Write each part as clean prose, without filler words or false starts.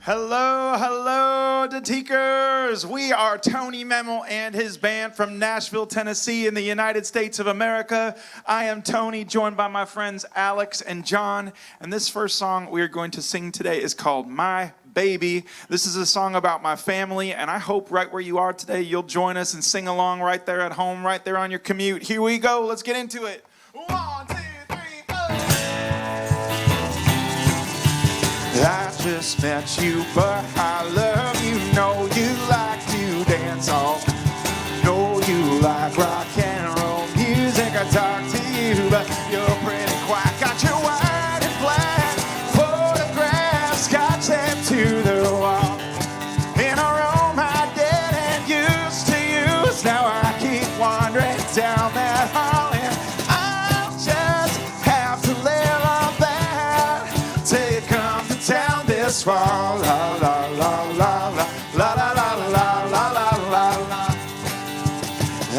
Hello, hello, Datikers. We are Tony Memel and his band from Nashville, Tennessee in the United States of America. I am Tony, joined by my friends Alex and John. And this first song we are going to sing today is called My Baby. This is a song about my family, and I hope right where you are today, you'll join us and sing along right there at home, right there on your commute. Here we go. Let's get into it. 1, 2, 3, 4. I just met you, but I love you. Know you like to dance all. Know you like rock and roll music. I talk to you, but you're pretty quiet. Got your white and black photographs got taped to the wall. In a room I didn't used to use. Now I keep wandering down that hall, and I'll just have to live on that till you come to town this fall. La la la la la la la la la la la la la.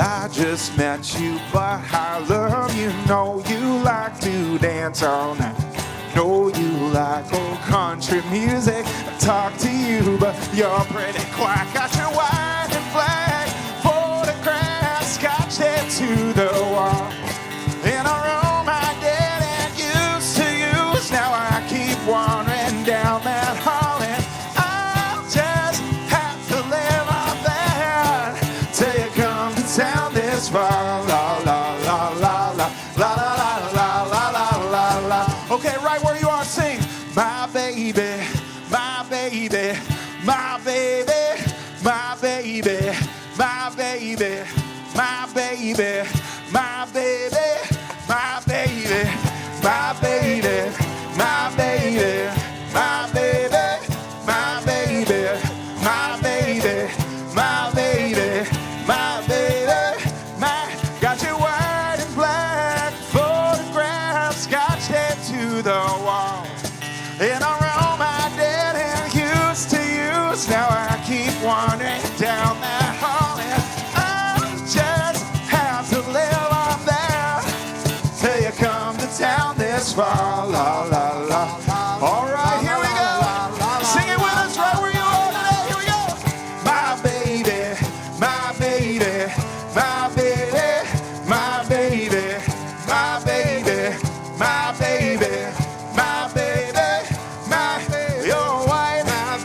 I just met you, but I love you. Know you like to dance all night. Know you like old country music. I talk to you, but you're pretty quiet. Got your white and black photographs scotched to the wall. In a room I didn't used to use. Now I keep wandering down that hall, and I'll just have to live on that till you come to town this fall. La la la la la la la la la la la la. Okay, right where you are, sing. My baby, my baby, my baby, my baby, my baby, my baby, my baby, my baby, my baby, my baby, my baby, my baby, my baby, my baby, my baby, my. Got your white and black photographs scotched to the wall. In a room I didn't used to use. Now I keep wandering down that hall, and I'll just have to live on that till you come to town this fall. La la la. All right, here we go. Sing it with us right where you are today. Here we go. My baby, my baby, my baby, my baby, my baby, my baby, my baby, my baby. Your white and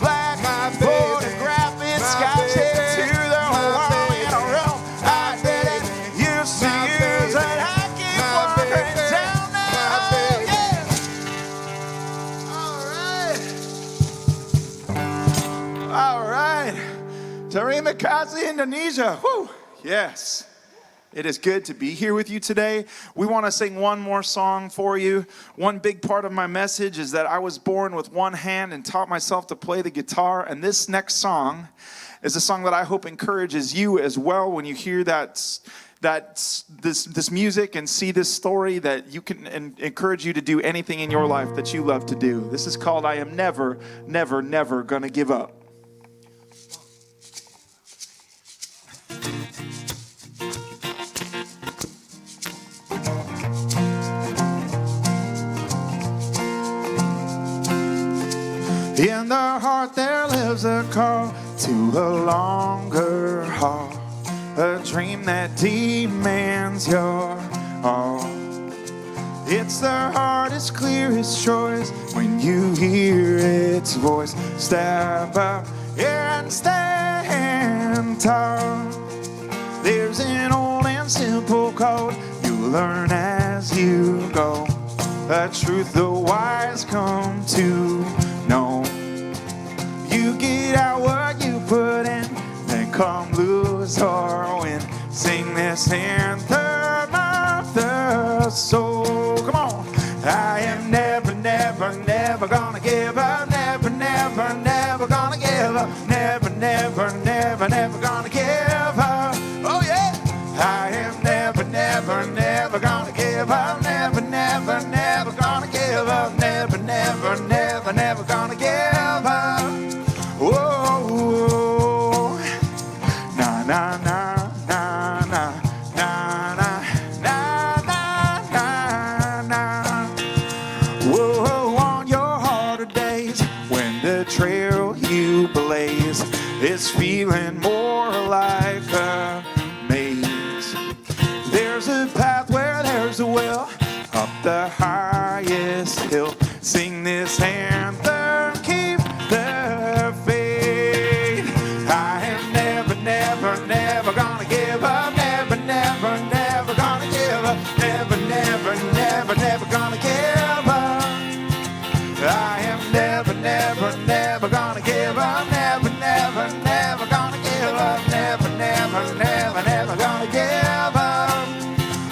black photograph is scotched to the wall. In a room I didn't used to use, and I keep wandering down there. Yeah. All right. Terima kasih, Indonesia. Whew. Yes. It is good to be here with you today. We want to sing one more song for you. One big part of my message is that I was born with one hand and taught myself to play the guitar. And this next song is a song that I hope encourages you as well when you hear this music and see this story, that you can encourage you to do anything in your life that you love to do. This is called I Am Never, Never, Never Gonna Give Up. In the heart there lives a call to a longer haul, a dream that demands your all. It's the hardest, clearest choice when you hear its voice. Step up and stand tall. There's an old and simple code you learn as you go, a truth the wise come to know. You get out what you put in, then come lose or win. Sing this anthem of the soul. Come on. I am never, never, never gonna give up. Never, never, never gonna give up. Never, never, never, never gonna give up. Oh yeah. I am never, never, never gonna give up. Never, never, never gonna give up. Never, never, never, never gonna give up. Whoa, na na na na na na na na na na. Whoa, on your harder days when the as well. Up the highest hill, sing this anthem, keep the faith. I am never, never, never gonna give up. Never, never, never gonna give up. Never, never, never, never gonna give up. I am never, never, never gonna give up. Never, never, never gonna give up. Never, never, never, never gonna give up.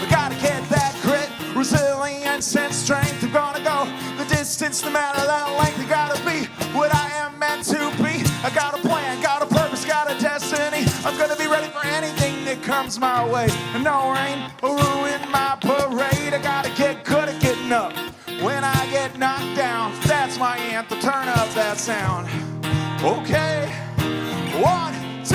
We gotta get that grit, resilience, and strength. I'm gonna go the distance, no matter the length. I gotta be what I am meant to be. I got a plan, got a purpose, got a destiny. I'm gonna be ready for anything that comes my way. No rain will ruin my parade. I gotta get good at getting up when I get knocked down. That's my anthem, turn up that sound. Okay, 1, 2,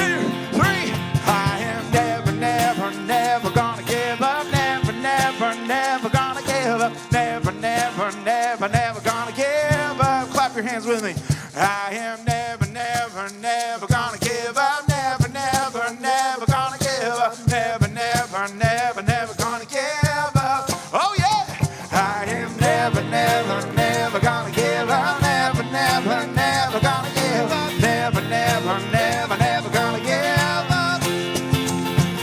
3. I am never, never, never gonna give up. Never, never, never gonna give up. Never, never, never, never gonna give up. Clap your hands with me. I am never, never, never gonna give up. Never, never, never gonna give up. Never, never, never, never gonna give up. Oh yeah! I am never, never, never gonna give up. Never, never, never gonna give up. Never, never, never, never gonna give up.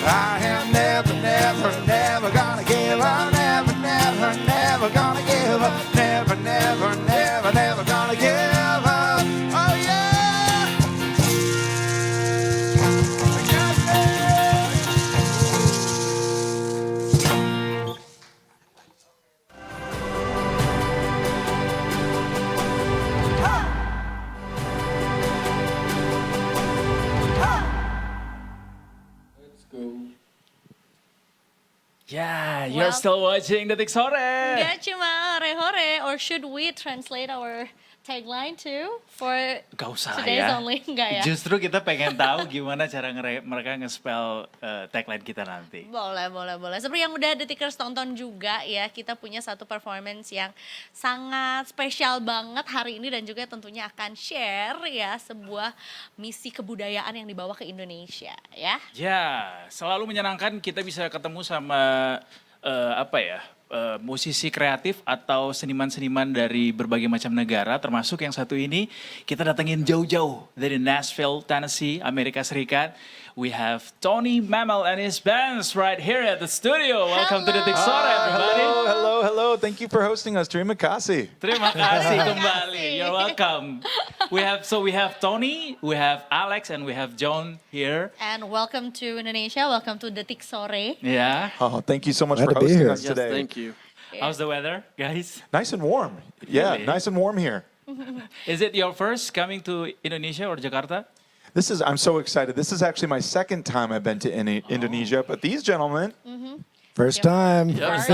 I am never, never, never gonna give up. Never, never, never gonna give up. Never, never, never, never gonna give up. Oh yeah! I got this. Yeah, you're Well- still watching Detik Sore. Gak cuma hore-hore, or should we translate our tagline too for Gak usah lah today's ya. only? Enggak ya? Justru kita pengen tahu gimana cara mereka nge-spell tagline kita nanti. Boleh. Seperti yang udah Detikers tonton juga ya, kita punya satu performance yang sangat spesial banget hari ini dan juga tentunya akan share ya sebuah misi kebudayaan yang dibawa ke Indonesia ya. Ya, selalu menyenangkan kita bisa ketemu sama musisi kreatif atau seniman-seniman dari berbagai macam negara, termasuk yang satu ini kita datengin jauh-jauh dari Nashville, Tennessee, Amerika Serikat. We have Tony Mammal and his bands right here at the studio. Welcome to Detik Sore, everybody. Hello. Thank you for hosting us. Terima kasih. Terima kasih kembali. You're welcome. We have Tony, we have Alex, and we have John here. And welcome to Indonesia, welcome to Detik Sore. Yeah. Oh, thank you so much Glad for to be hosting here. us today. Thank you. How's the weather, guys? Nice and warm. Yeah, Really? nice and warm here. Is it your first coming to Indonesia or Jakarta? I'm so excited. This is actually my second time I've been to Indonesia, but these gentlemen, First time. Yep, First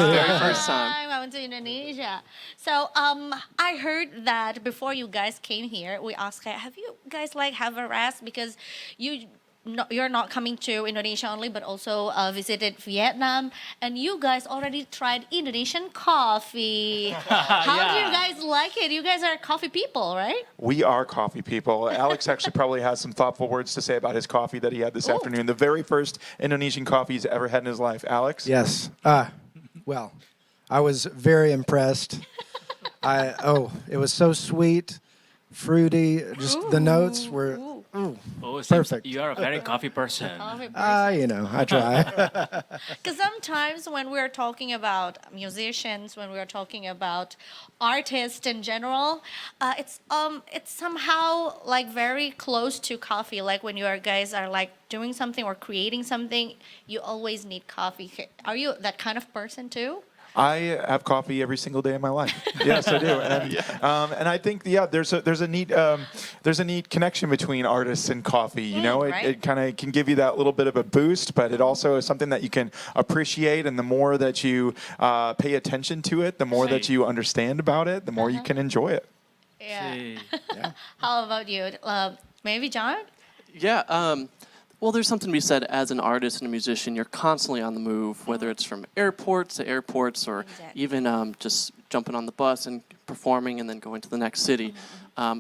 first time. I went to Indonesia. So I heard that before you guys came here, we asked, have you guys have a rest because you're not coming to Indonesia only, but also visited Vietnam, and you guys already tried Indonesian coffee. How do you Yeah. guys like it? You guys are coffee people, right? we are coffee people. Alex actually probably has some thoughtful words to say about his coffee that he had this Ooh. afternoon. The very first Indonesian coffee he's ever had in his life. Alex? Yes. Well, I was very impressed. It was so sweet, fruity. Just the notes were. Oh, it seems Perfect. you are a very coffee person. Coffee I try. Because sometimes when we're talking about musicians, when we're talking about artists in general, it's somehow very close to coffee. Like when you guys are doing something or creating something, you always need coffee. Are you that kind of person too? I have coffee every single day of my life. Yes, I do. And I think there's a neat connection between artists and coffee. You know, right. it kind of can give you that little bit of a boost, but it also is something that you can appreciate. And the more that you pay attention to it, the more that See. you understand about it, the more you can enjoy it. Yeah. See. How about you? Maybe John? Yeah. Well, there's something to be said as an artist and a musician. You're constantly on the move, whether it's from airports to airports or Exactly. even just jumping on the bus and performing and then going to the next city.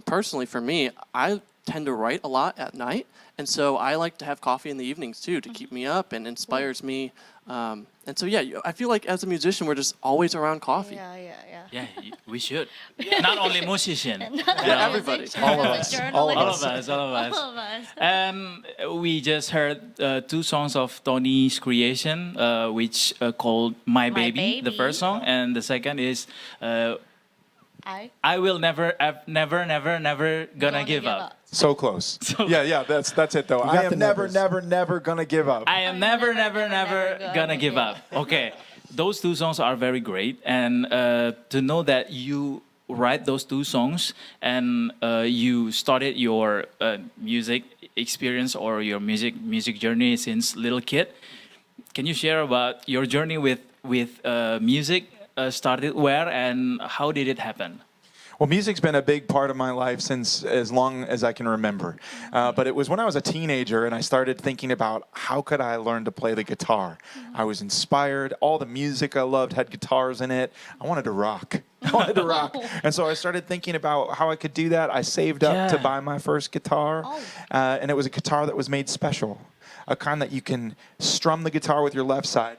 Personally, for me, I tend to write a lot at night. And so I like to have coffee in the evenings too to keep me up and inspires me And so, yeah, I feel like as a musician, we're just always around coffee. Yeah. Yeah, we should. Not only musician. Yeah, everybody. All of us. All of us. All of us. We just heard two songs of Tony's creation, which called My Baby, the Baby. first song, and the second is I I Will Never, Never Gonna Give Up. So close. Yeah, that's it though. I got am the never, numbers. never gonna give up. I am never gonna give up. Okay, those two songs are very great, and to know that you write those two songs and you started your music experience or your music journey since little kid. Can you share about your journey with music? Started where and how did it happen? Well, music's been a big part of my life since as long as I can remember. But it was when I was a teenager and I started thinking about how could I learn to play the guitar. I was inspired. All the music I loved had guitars in it. I wanted to rock. And so I started thinking about how I could do that. I saved up to buy my first guitar. And it was a guitar that was made special. A kind that you can strum the guitar with your left side.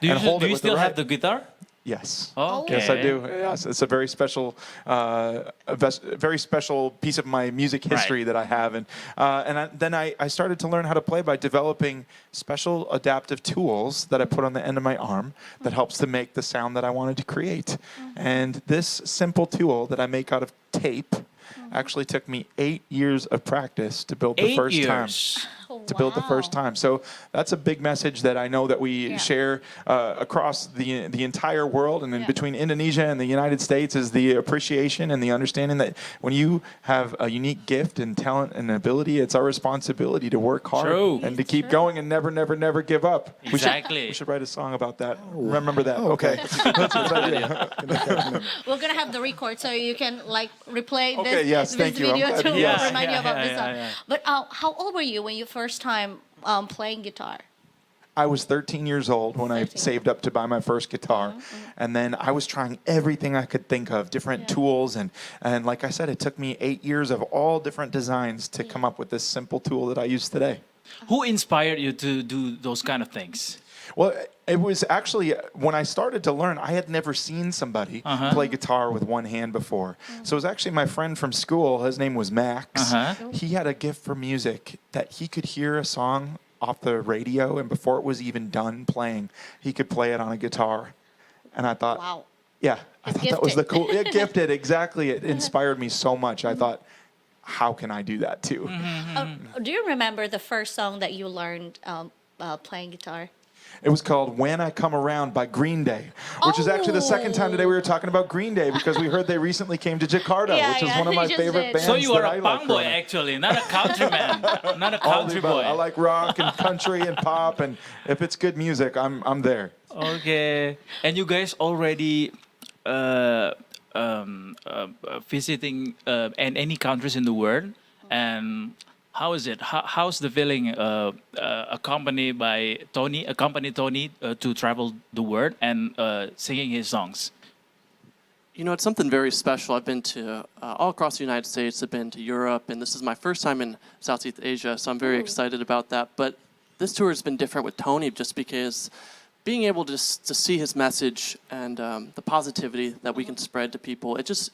Do you, And hold do it you with the still have right. the guitar? Yes. Okay. Yes, I do. Yes, it's a very special, very special piece of my music history that I have, and then I started to learn how to play by developing special adaptive tools that I put on the end of my arm that helps to make the sound that I wanted to create. And this simple tool that I make out of tape actually took me 8 years of practice to build the 8 first time. years. To build the first time. So that's a big message that I know that we share across the entire world and in between Indonesia and the United States is the appreciation and the understanding that when you have a unique gift and talent and ability, it's our responsibility to work hard True. and to keep going and never give up. Exactly. We should write a song about that. Remember that. okay. That's a good idea. We're gonna have the record so you can like replay Okay, this yes, thank you. I'm video glad to you- Yes. remind you about Yeah, this yeah, song. yeah. But how old were you when you first time playing guitar? I was 13 years old when I 13. saved up to buy my first guitar. And then I was trying everything I could think of, different tools. And like I said, it took me 8 years of all different designs to come up with this simple tool that I use today. Who inspired you to do those kind of things? Well, it was actually when I started to learn, I had never seen somebody play guitar with one hand before. So it was actually my friend from school. His name was Max. He had a gift for music that he could hear a song off the radio, and before it was even done playing, he could play it on a guitar. And I thought, Wow. yeah, I He's thought that was the gifted. cool. Yeah, gifted, exactly. It inspired me so much. I thought, how can I do that too? Do you remember the first song that you learned playing guitar? It was called When I Come Around by Green Day, which is actually the second time today we were talking about Green Day because we heard they recently came to Jakarta, Yeah, which is yeah, one of my you just favorite did. bands. So you are that I a like punk boy growing up. actually, not a countryman, not a All the country above. boy. I like rock and country and pop, and if it's good music, I'm there. Okay, and you guys already visiting in any countries in the world, and how is it? How's the feeling accompanied Tony to travel the world and singing his songs? You know, it's something very special. I've been to all across the United States. I've been to Europe, and this is my first time in Southeast Asia, so I'm very excited about that. But this tour has been different with Tony just because being able to see his message and the positivity that we can spread to people, it's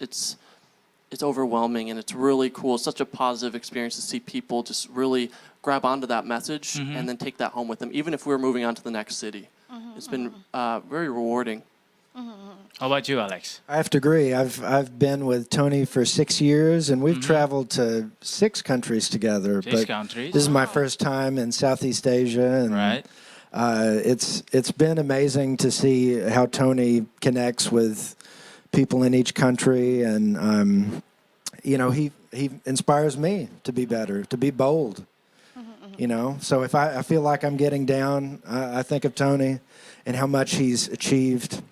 overwhelming and it's really cool. It's such a positive experience to see people just really grab onto that message and then take that home with them, even if we're moving on to the next city. It's been very rewarding. How about you, Alex? I have to agree. I've been with Tony for 6 years, and we've traveled to 6 countries together. Six countries. This is my first time in Southeast Asia, and Right. it's been amazing to see how Tony connects with people in each country, and you know, he inspires me to be better, to be bold. You know, so if I feel like I'm getting down, I think of Tony and how much he's achieved,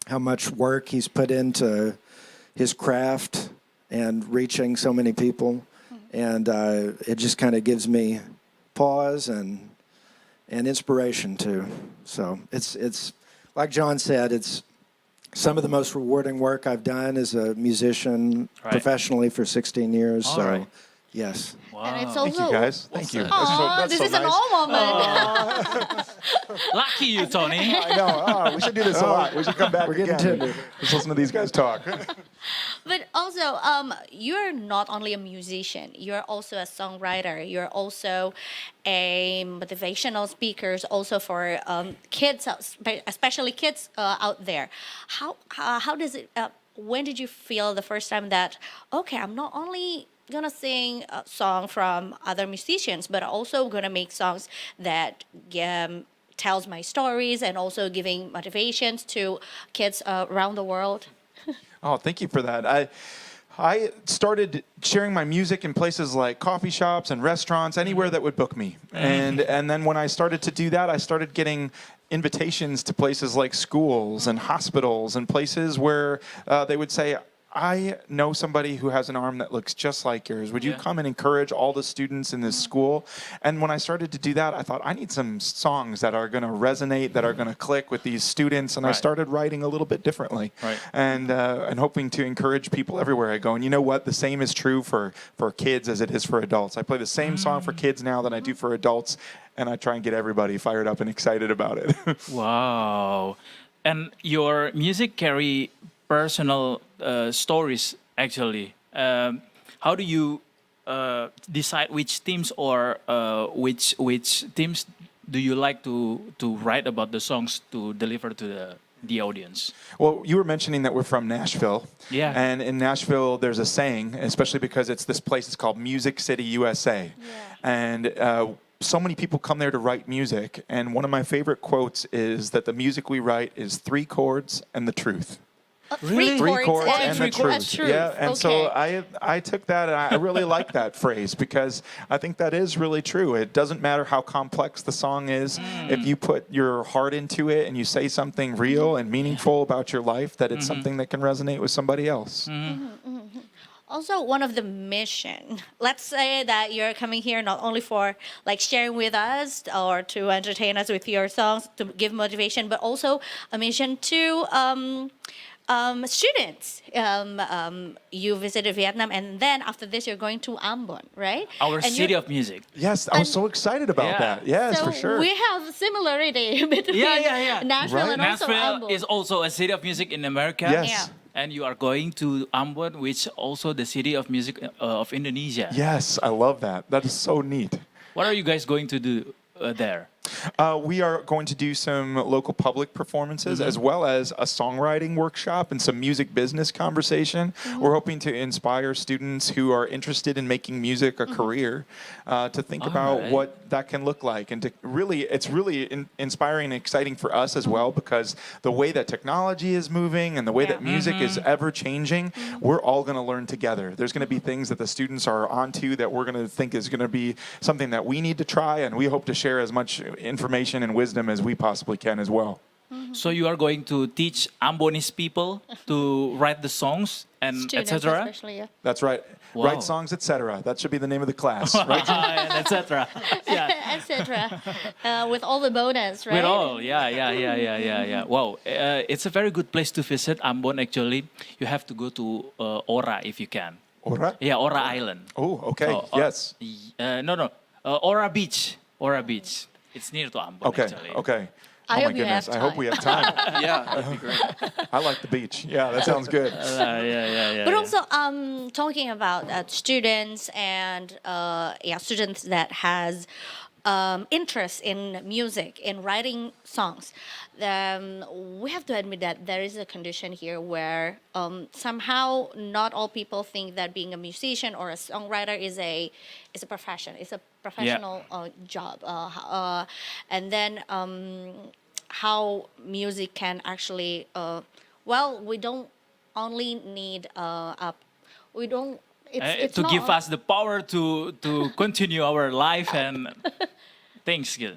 how much work he's put into his craft and reaching so many people, and it just kind of gives me pause and inspiration too. So it's like John said, it's some of the most rewarding work I've done as a musician Right. professionally for 16 years. All so right. Yes. And it's Wow. also. Thank you guys. Thank you. Aw, That's this so is an nice. all moment. Lucky you, Tony. I know. Oh, we should do this a lot. We should come back We're getting again. tender. Let's listen to these guys talk. But also, you're not only a musician, you're also a songwriter, you're also a motivational speaker, also for kids, especially kids out there. How does it, when did you feel the first time that, okay, I'm not only gonna sing a song from other musicians, but also gonna make songs that tells my stories and also giving motivations to kids around the world? Oh, thank you for that. I started sharing my music in places like coffee shops and restaurants, anywhere that would book me. And then when I started to do that, I started getting invitations to places like schools and hospitals and places where they would say, I know somebody who has an arm that looks just like yours. Would you Yeah. come and encourage all the students in this school? And when I started to do that, I thought, I need some songs that are going to resonate, that are going to click with these students. And I Right. started writing a little bit differently. Right. And hoping to encourage people everywhere I go. And you know what? The same is true for kids as it is for adults. I play the same song for kids now that I do for adults. And I try and get everybody fired up and excited about it. Wow. And your music carry personal stories, actually. How do you decide which themes or which themes do you like to write about the songs to deliver to the audience? Well, you were mentioning that we're from Nashville. Yeah. And in Nashville, there's a saying, especially because it's this place, it's called Music City, USA. And so many people come there to write music. And one of my favorite quotes is that the music we write is 3 chords and the truth. Really? 3 chords and the That's truth. Yeah, and so Okay. I took that and I really like that phrase because I think that is really true. It doesn't matter how complex the song is. If you put your heart into it and you say something real and meaningful about your life, that it's something that can resonate with somebody else. Also, one of the mission, let's say that you're coming here not only for like sharing with us or to entertain us with your songs to give motivation, but also a mission to students. You visited Vietnam, and then after this, you're going to Ambon, right? Our And city you're- of music. Yes, I was so excited about Yeah. that. Yes, so for sure. we have similarity between Yeah. Nashville Right. and also Nashville Ambon. is also a city of music in America. Yes. Yeah. And you are going to Ambon, which also the city of music of Indonesia. Yes, I love that. That is so neat. What are you guys going to do there? We are going to do some local public performances as well as a songwriting workshop and some music business conversation. We're hoping to inspire students who are interested in making music a career to think about right. what that can look like. And to really, it's really inspiring and exciting for us as well because the way that technology is moving and the way that music is ever changing, we're all going to learn together. There's going to be things that the students are onto that we're going to think is going to be something that we need to try, and we hope to share as much information and wisdom as we possibly can as well. So you are going to teach Ambonese people to write the songs and Students etc. especially, yeah. That's right. Wow. Write songs, etc. That should be the name of the class, right? and etc. Yeah. etc. With all the bonus, right? With all, yeah. Wow, it's a very good place to visit Ambon. Actually, you have to go to Ora if you can. Ora? Yeah, Ora Island. Oh, okay. So, Yes. No. Ora Beach. Ora Beach. It's near to Ambon. Okay. Actually. Okay. I Oh my hope you goodness. have I hope we have time. Yeah, that'd be great. I like the beach. Yeah, that sounds good. Yeah. But also, talking about students and students that has interest in music, in writing songs, we have to admit that there is a condition here where somehow not all people think that being a musician or a songwriter is a profession. It's a professional job. And then how music can actually we don't only need we don't it's to not give us the power to continue our life and things. Gitu.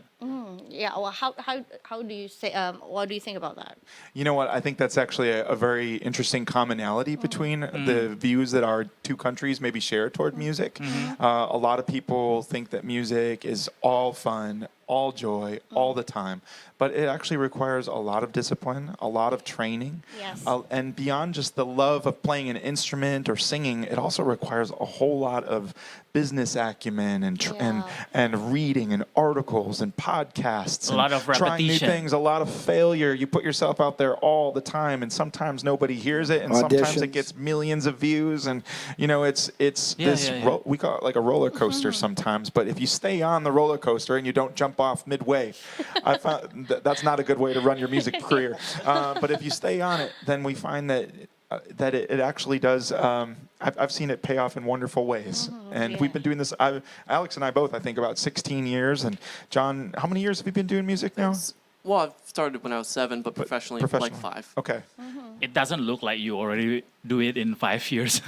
Yeah. Well, how do you say? What do you think about that? You know what? I think that's actually a very interesting commonality between the views that our two countries maybe share toward music. A lot of people think that music is all fun, all joy, all the time, but it actually requires a lot of discipline, a lot of training. Yes. And beyond just the love of playing an instrument or singing, it also requires a whole lot of business acumen and Yeah. and reading and articles and podcasts. A lot and of trying new repetition. things, a lot of failure. You put yourself out there all the time, and sometimes nobody hears it, and sometimes it Auditions. gets millions of views. And you know, it's Yeah, this yeah, yeah. we call it like a roller coaster sometimes. But if you stay on the roller coaster and you don't jump off midway, I found that's not a good way to run your music career. But if you stay on it, then we find that. That it actually does. I've seen it pay off in wonderful ways, and yeah. we've been doing this. Alex and I both, I think, about 16 years. And John, how many years have you been doing music now? Well, I started when I was 7, but professionally for like 5. Okay. It doesn't look like you already do it in 5 years.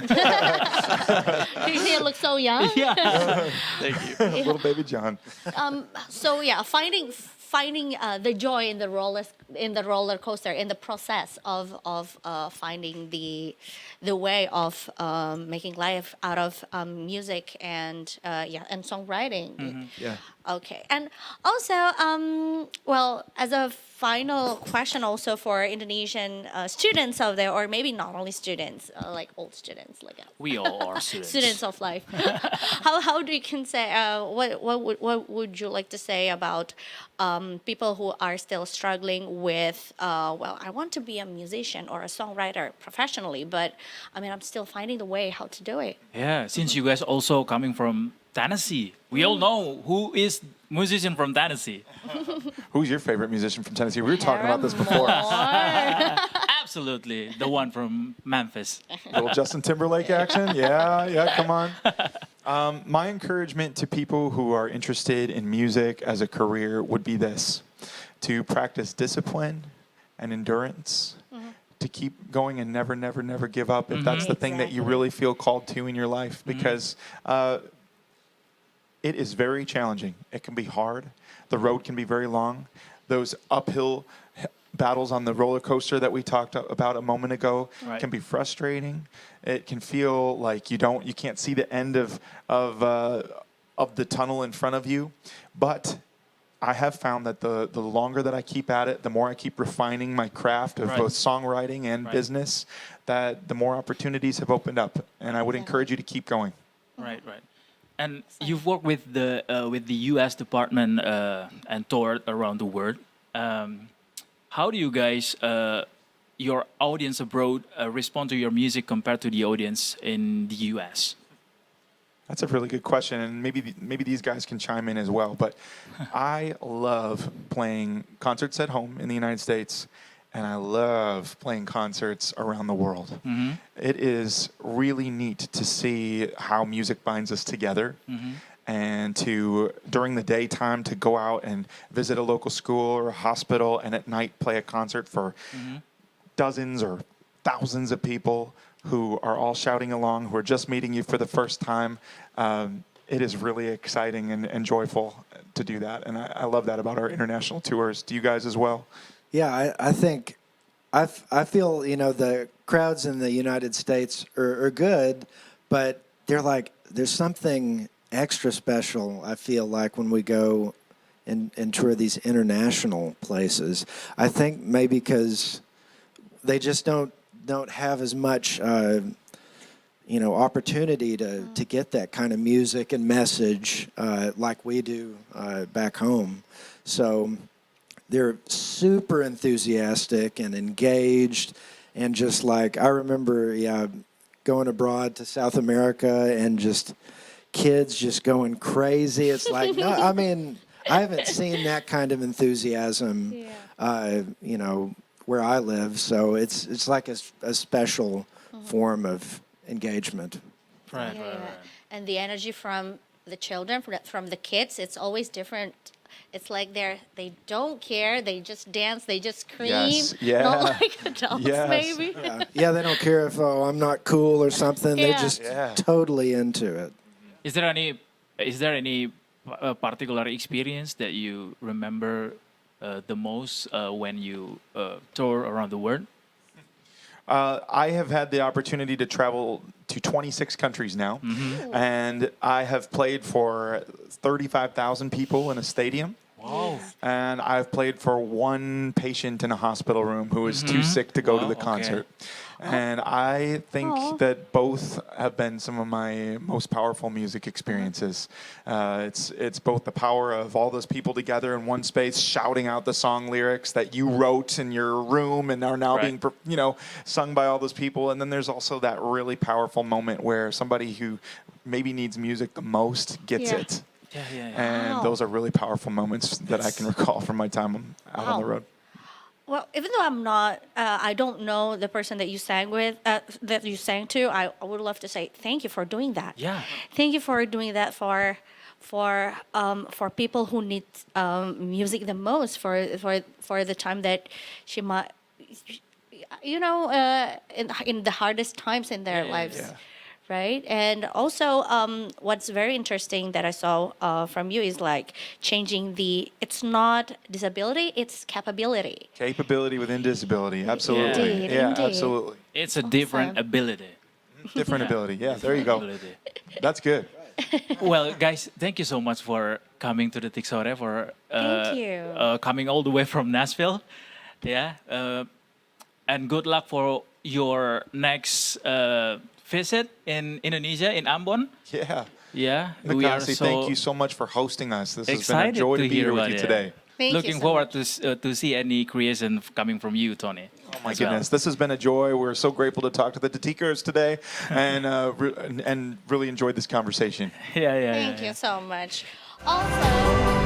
You look so young. Yeah. Thank you. Little baby John. So yeah, finding the joy in the roller coaster, in the process of finding the way of making life out of music and and songwriting. Yeah. Okay, and also, well, as a final question, also for Indonesian students out there, or maybe not only students, like old students, like We all are students. students of life. How do you can say what would you like to say about people who are still struggling with well, I want to be a musician or a songwriter professionally, but I mean I'm still finding the way how to do it. Yeah, since you guys also coming from Tennessee, we all know who is musician from Tennessee. Who's your favorite musician from Tennessee? We were talking about this before. Absolutely, the one from Memphis. Little Justin Timberlake action. Yeah, come on. My encouragement to people who are interested in music as a career would be this: to practice discipline and endurance, to keep going and never, never, never give up if that's the thing that you Exactly. really feel called to in your life, because it is very challenging. It can be hard. The road can be very long. Those uphill battles on the roller coaster that we talked about a moment ago Right. can be frustrating. It can feel like you can't see the end of the tunnel in front of you. But I have found that the longer that I keep at it, the more I keep refining my craft of Right. both songwriting and Right. business, that the more opportunities have opened up. And I would encourage you to keep going. Right. And you've worked with the U.S. Department and toured around the world. How do you guys, your audience abroad, respond to your music compared to the audience in the U.S.? That's a really good question, and maybe these guys can chime in as well. But I love playing concerts at home in the United States, and I love playing concerts around the world. It is really neat to see how music binds us together, and to during the daytime to go out and visit a local school or a hospital, and at night play a concert for dozens or thousands of people who are all shouting along, who are just meeting you for the first time. It is really exciting and joyful to do that. And I love that about our international tours. Do you guys as well? Yeah, I think I feel the crowds in the United States are good, but there's something extra special. I feel like when we go and tour these international places. I think maybe because they just don't have as much opportunity to get that kind of music and message like we do back home. So they're super enthusiastic and engaged, and just like I remember going abroad to South America and just kids just going crazy. It's like, no, I mean, I haven't seen that kind of enthusiasm where I live. So it's like a special form of engagement. Right. And the energy from the children, from the kids, it's always different. It's like they don't care. They just dance. They just scream. Yes, yeah. Not like adults, Yes. maybe. Yeah, they don't care if I'm not cool or something. They're Yeah. just Yeah. totally into it. Is there any particular experience that you remember the most when you tour around the world? I have had the opportunity to travel to 26 countries now, and I have played for 35,000 people in a stadium. Wow. And I've played for one patient in a hospital room who was too sick to go to Wow, the okay. concert. And I think Aw. that both have been some of my most powerful music experiences. It's both the power of all those people together in one space, shouting out the song lyrics that you wrote in your room and are now Right. being, sung by all those people. And then there's also that really powerful moment where somebody who maybe needs music the most gets Yeah. it. Yeah. And Wow. those are really powerful moments that I can recall from my time out on the Wow. road. Well, even though I don't know the person that you sang with, that you sang to, I would love to say thank you for doing that. Yeah. Thank you for doing that for people who need music the most for the time that she might, in the hardest times in their lives. yeah. Right, and also what's very interesting that I saw from you is like changing it's not disability, it's capability. Capability within disability. Absolutely. Indeed, yeah, indeed. absolutely. It's a different Awesome. ability. Different Yeah. ability. Yeah, there you go. Ability. That's good. Well, guys, thank you so much for coming to the Tixore, for Thank you. coming all the way from Nashville. Yeah, and good luck for your next visit in Indonesia, in Ambon. Yeah. Yeah, we are Mikasi, so thank you so much for hosting us. This has been a excited joy to to be hear here with about you it. today. Thank you Looking so forward much. to see any creation coming from you, Tony. Oh my goodness, this has been a joy. We're so grateful to talk to the Tatikers today, and really enjoyed this conversation. Yeah. Thank you so much. Also.